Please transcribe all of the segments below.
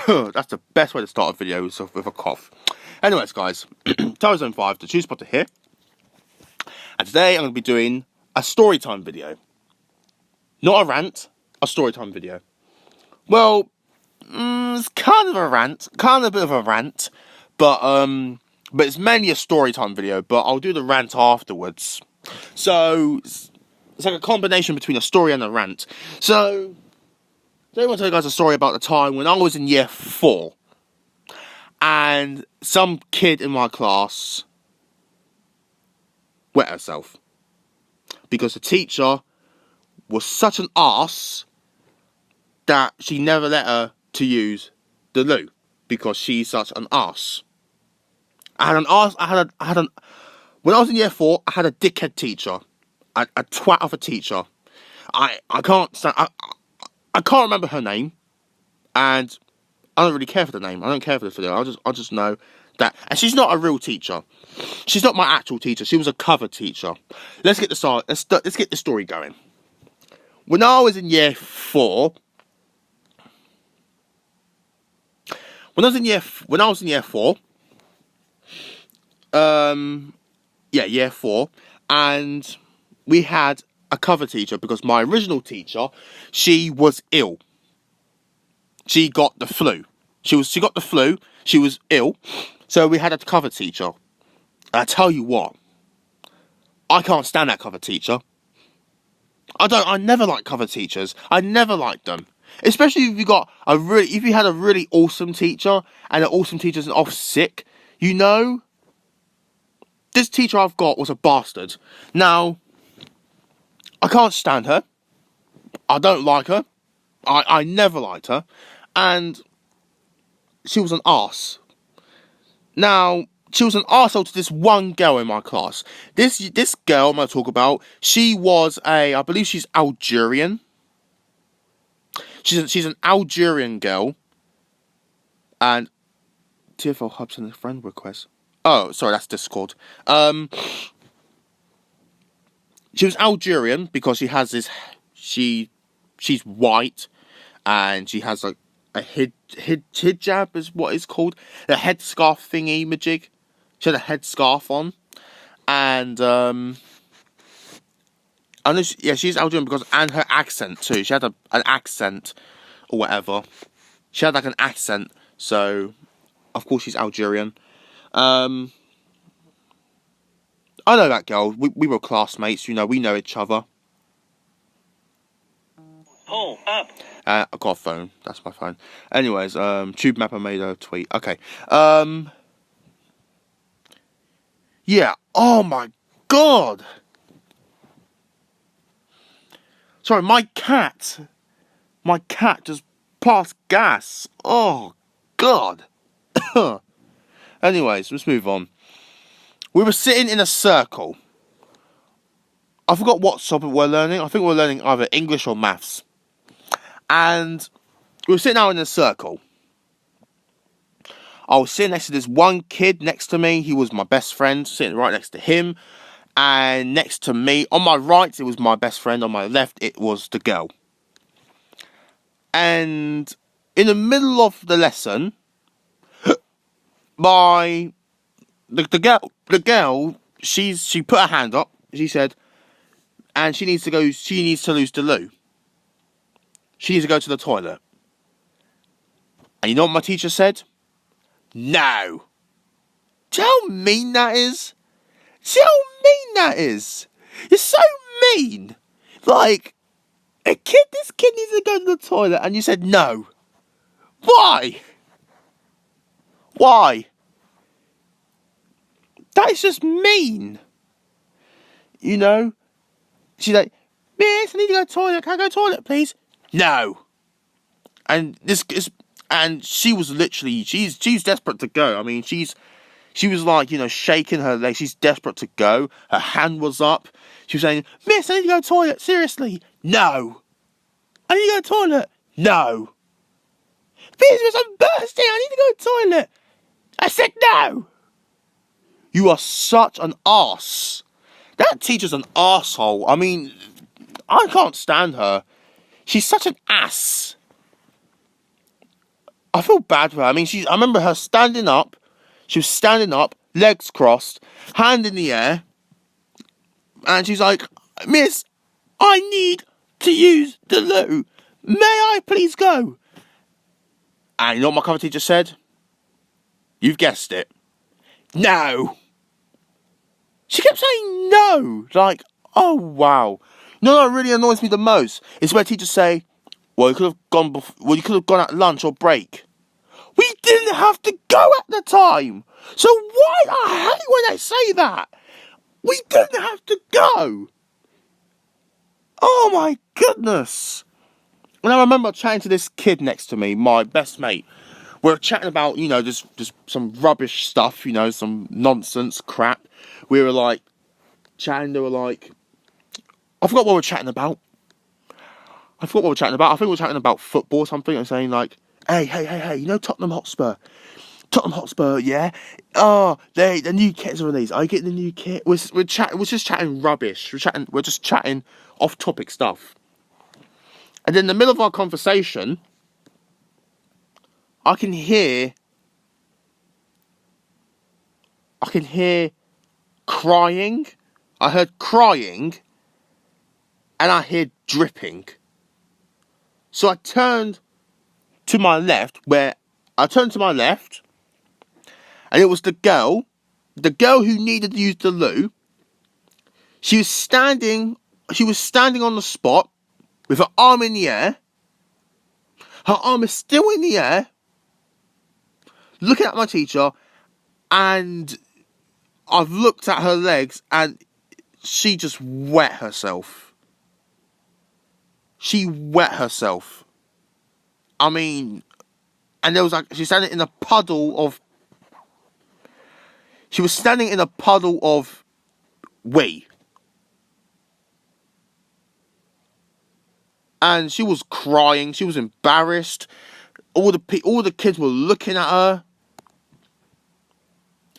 That's the best way to start a video, is with a cough. Anyways, guys, Tower Zone 5, the Choose Spotter here. And today I'm going to be doing a story time video. Not a rant, a story time video. Well, it's kind of a rant, kind of a bit of a rant, but it's mainly a story time video, but I'll do the rant afterwards. So, it's like a combination between a story and a rant. So, today I want to tell you guys a story about the time when I was in year 4. And some kid in my class wet herself. Because the teacher was such an arse that she never let her to use the loo. Because she's such an arse. When I was in year 4, I had a dickhead teacher. A twat of a teacher. I can't remember her name. And I don't really care for the name. I don't care for the video. I just know that. And she's not a real teacher. She's not my actual teacher. She was a cover teacher. Let's get the story going. When I was in year 4, year 4, and we had a cover teacher because my original teacher, she was ill. She got the flu. She got the flu. She was ill. So we had a cover teacher. I tell you what, I can't stand that cover teacher. I never liked cover teachers. I never liked them. Especially if you had a really awesome teacher and an awesome teacher's off sick, you know, this teacher I've got was a bastard. Now, I can't stand her. I don't like her. I never liked her. And she was an arse. Now, she was an arsehole to this one girl in my class. This girl I'm going to talk about, she was I believe she's Algerian. She's an Algerian girl. And TFL Hub sent a friend request. Oh, sorry, that's Discord. She was Algerian because she has this. She's white, and she has like a hijab is what it's called, the headscarf thingy majig. She had a headscarf on, and I know she's Algerian and her accent too. She had an accent or whatever. She had like an accent, so of course she's Algerian. I know that girl. We were classmates. You know, we know each other. Pull up. I got a phone. That's my phone. Anyways, Tube Mapper made a tweet. Okay. Yeah. Oh my god. Sorry, my cat just passed gas. Oh god. Anyways, let's move on. We were sitting in a circle. I forgot what subject we're learning. I think we're learning either English or maths. And we were sitting out in a circle. I was sitting next to this one kid next to me. He was my best friend, sitting right next to him. And next to me, on my right, it was my best friend. On my left, it was the girl. And in the middle of the lesson, the girl, she put her hand up. She said, and she needs to lose the loo. She needs to go to the toilet. And you know what my teacher said? No. Do you know how mean that is? Do you know how mean that is? You're so mean. Like, this kid needs to go to the toilet, and you said no. Why? Why? That is just mean. You know? She's like, Miss, I need to go to the toilet. Can I go to the toilet, please? No. And she was literally, she's desperate to go. I mean, she was like, you know, shaking her legs. She's desperate to go. Her hand was up. She was saying, Miss, I need to go to the toilet. Seriously. No. I need to go to the toilet. No. Miss, I'm bursting. I need to go to the toilet. I said no. You are such an arse. That teacher's an arsehole. I mean, I can't stand her. She's such an ass. I feel bad for her. I mean, I remember her standing up. She was standing up, legs crossed, hand in the air, and she's like, "Miss, I need to use the loo. May I please go?" And you know what my cover teacher said? You've guessed it. No. She kept saying no. Like, oh wow. You know what really annoys me the most is when teachers say, "Well, you could have gone. You could have gone at lunch or break." We didn't have to go at the time. So why? I hate when they say that. We didn't have to go. Oh my goodness. And I remember chatting to this kid next to me, my best mate. We were chatting about, just some rubbish stuff, some nonsense crap. We were like, chatting, they were like, I forgot what we were chatting about. I think we were chatting about football or something and saying like, hey, Tottenham Hotspur. Tottenham Hotspur, yeah. Oh, the new kit's released. Are you getting the new kit? We're just chatting rubbish. We're just chatting off-topic stuff. And then in the middle of our conversation, I can hear crying. I heard crying, and I heard dripping. So I turned to my left, and it was the girl who needed to use the loo. She was standing on the spot with her arm in the air. Her arm is still in the air, looking at my teacher, and I've looked at her legs, and she just wet herself. She wet herself. I mean, and there was like, she was standing in a puddle of wee. And she was crying. She was embarrassed. All the kids were looking at her.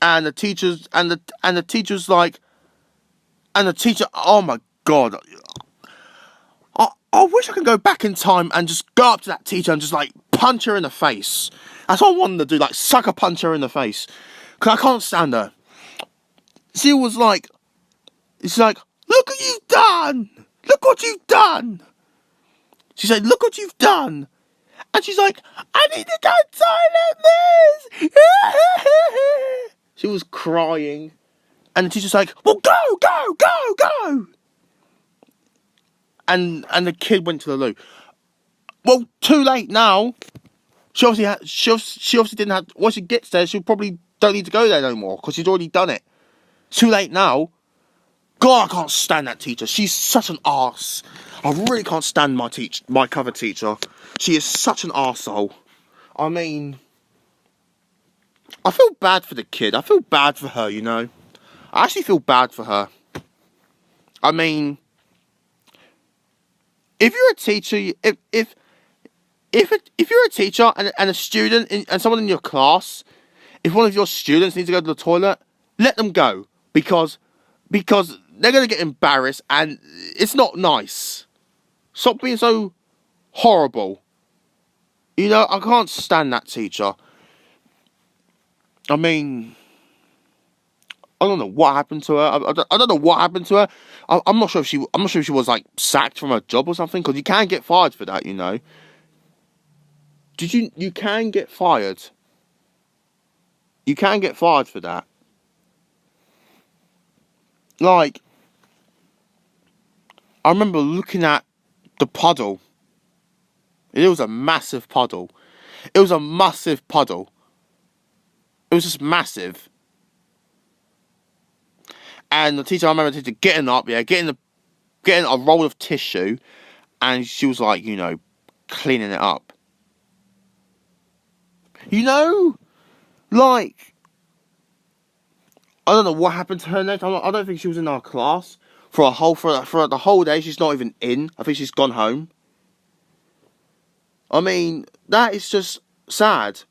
And the teachers, like, and the teacher, oh my God. I wish I could go back in time and just go up to that teacher and just like punch her in the face. That's what I wanted to do, like sucker punch her in the face. Because I can't stand her. She was like, look what you've done. Look what you've done. She said, look what you've done. And she's like, I need to go toilet, miss. She was crying. And the teacher's like, well, go. And the kid went to the loo. Well, too late now. She obviously didn't have. Once she gets there, she probably don't need to go there no more because she's already done it. Too late now. God, I can't stand that teacher. She's such an arse. I really can't stand my cover teacher. She is such an arsehole. I mean, I feel bad for the kid. I feel bad for her. I actually feel bad for her. I mean, if you're a teacher, if you're a teacher and a student and someone in your class, if one of your students needs to go to the toilet, let them go because they're gonna get embarrassed and it's not nice. Stop being so horrible. I can't stand that teacher. I mean, I don't know what happened to her. I don't know what happened to her. I'm not sure if she was like sacked from her job or something because you can get fired for that. You can get fired. You can get fired for that. Like, I remember looking at the puddle. It was a massive puddle. It was just massive. And I remember the teacher getting up, getting a roll of tissue, and she was like, cleaning it up. Like, I don't know what happened to her next. I don't think she was in our class for the whole day. She's not even in. I think she's gone home. I mean, that is just sad.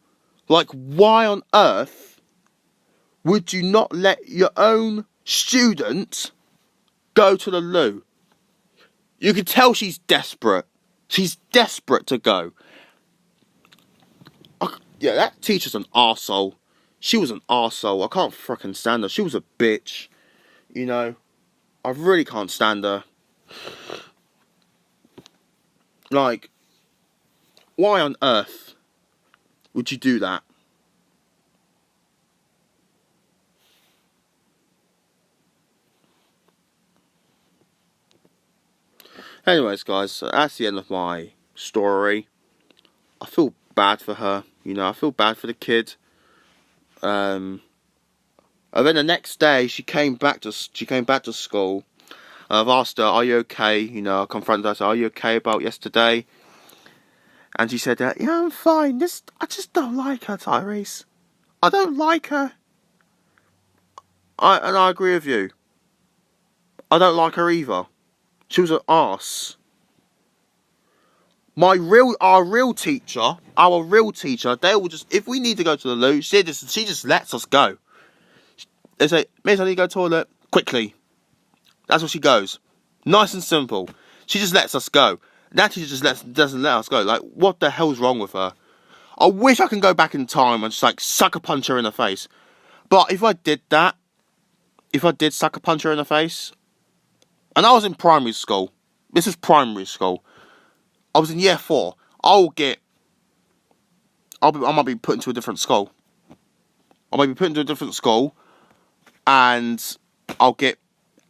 Like, why on earth would you not let your own student go to the loo? You could tell she's desperate. She's desperate to go. Yeah, that teacher's an arsehole. She was an arsehole. I can't fucking stand her. She was a bitch. You know, I really can't stand her. Like, why on earth would you do that? Anyways, guys, so that's the end of my story. I feel bad for her. You know, I feel bad for the kid. And then the next day, she came back to school. I've asked her, "Are you okay?" You know, I confronted her. I said, "Are you okay about yesterday?" And she said, "Yeah, I'm fine. I just don't like her, Tyrese. I don't like her." And I agree with you. I don't like her either. She was an arse. Our real teacher, they will just, if we need to go to the loo, she just lets us go. They say, "Miss, I need to go to the toilet quickly." That's what she goes. Nice and simple. She just lets us go. That teacher just doesn't let us go. Like, what the hell's wrong with her? I wish I can go back in time and just like sucker punch her in the face. But if I did sucker punch her in the face, and I was in primary school. This is primary school. I was in year 4. I might be put into a different school. I might be put into a different school, and I'll get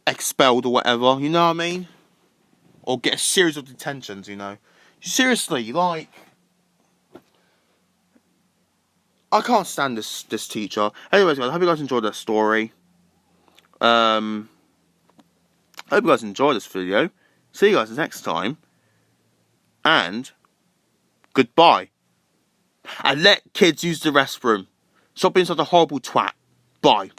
expelled or whatever. You know what I mean? Or get a series of detentions. You know, seriously, like, I can't stand this teacher. Anyways, guys, I hope you guys enjoyed that story. I hope you guys enjoyed this video. See you guys next time. And goodbye. And let kids use the restroom. Stop being such a horrible twat. Bye.